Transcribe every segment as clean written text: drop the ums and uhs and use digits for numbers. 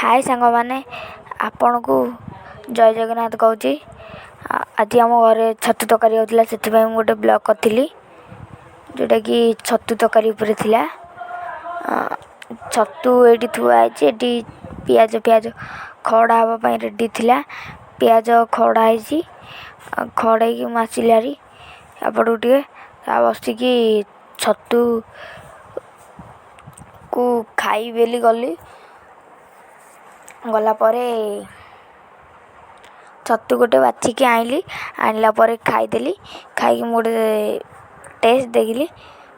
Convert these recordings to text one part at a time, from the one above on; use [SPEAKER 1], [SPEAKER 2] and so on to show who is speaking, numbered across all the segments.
[SPEAKER 1] हाय सांग मैंने आपण को जय जगन्नाथ कहूँ। आज आम घर छतु तरकारी होता से गोटे ब्लॉग करी जोटा कि छतु तरकारी था। छतु ये थुआई पियाज पियाज खड़ा हाँपाई रेडी थिला। पियाज खड़ा है खड़े की मसिलारी आपड़ टे बसिकी छतु को खाई बेली गली गलापर छतु गोटे बाछिकी आनला खाईदेली। खाई गोटे टेस्ट देखिली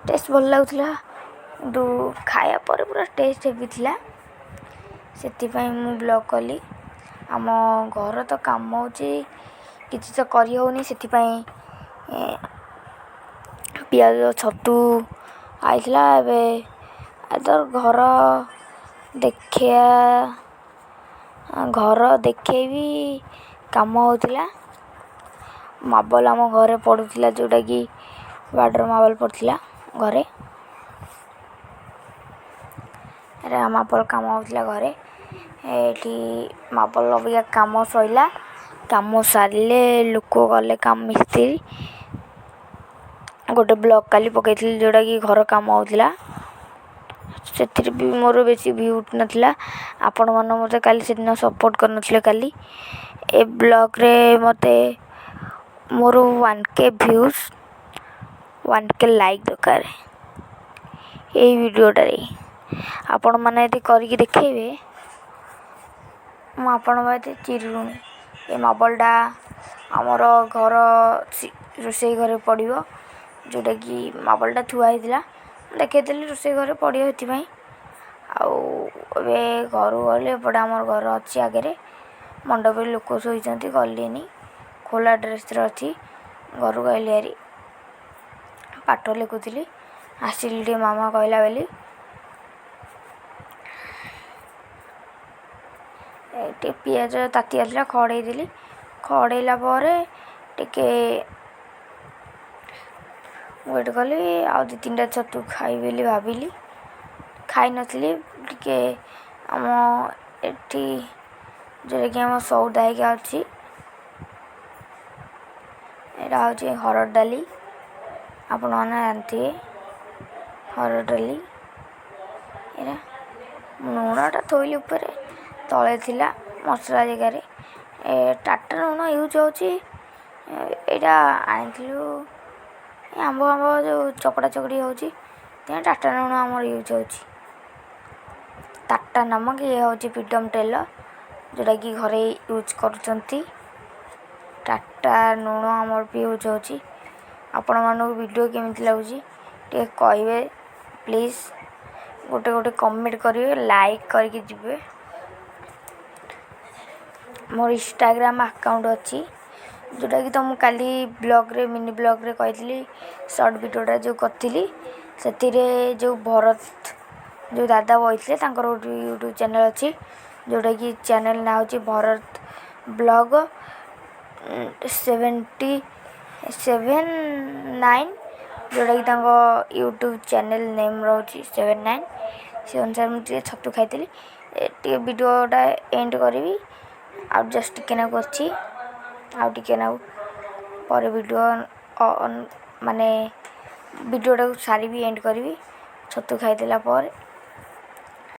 [SPEAKER 1] टेस्ट भल लगुला किंतु खाया पर पूरा टेस्ट हेवी थिला। से मु ब्लॉग कली आम घर तो काम हो किसी तो करी होनी से पियाज छतु आईला तो घर देखे भी काम होता। मार्बल आम घरे पड़ूला जोटा कि वाटर मार्बल पड़ता घरे मार्बल काम होता घरे ये मार्बल अबिका काम सैला। काम सारे लोक गले काम मिस्त्री गोटे ब्लॉग काली पकई जोटा कि घर काम होता से भी मोर बेसी व्यू उठना। आपण मैंने मत काली से दिन सपोर्ट कर काली ए ब्लॉग रे मत मोर 1K व्यूज 1K लाइक दरकार ये वीडियोटारे आपण मैंने यदि करके देखेबे मुझे चिरुनी ये मार्बलटा आमर घर रोषे घरे पड़ो जोटा कि मार्बलटा थुआई देखी रोषे घरे पड़ो से घर गले एपटे आम घर अच्छी आगे मंडप लोक शोती गलेनी खोला ड्रेस अच्छी घर गली हारी पाठ लिखुली आसिली टे मामा कहला बोली पियाज ताती आसला खड़े देली खड़ेला टिके वेट कली आ 2-3टा छतु खाई बोली भाविली खाई नी टिके आम एटी जोटा कि आम सौदा है अच्छी यहाँ हूँ हरड़ डाली आपण मैंने जानते हरड़ डाली लुणटा थोइली उपर तले थिला मसला जगार टाटा लुण यूज होटा आनिलु आंब जो चकड़ा चकड़ी हो टाटा लुण आम यूज हो टाटा नामक ये हूँ फ्रीडम तेल जोटा कि घरे यूज करुँच टाटा लुण आमर भी यूज हो आपण मानक वीडियो केमी लगुच टे कहे प्लीज गोटे गोटे कमेंट करेंगे लाइक करके जिबे। मोर इंस्टाग्राम अकाउंट अच्छी जोटा कि तुम काली ब्लॉग रे मिनी ब्लॉग रे कही शॉर्ट वीडियोटा जो करी से जो भरत जो दादा बही यूट्यूब चैनल अच्छी जोटा कि चैनल ना हो भरत ब्लॉग 779 जोटा कि यूट्यूब चैनल नेम रोचे 79 से अनुसार मुझे छतु खाई वीडियोटा एंड करी आ जस्ट टिके नाकु अच्छी आउ टिके नाकु पर वीडियो माने वीडियोटा सारी भी एंड करी छतु खाईदेला पर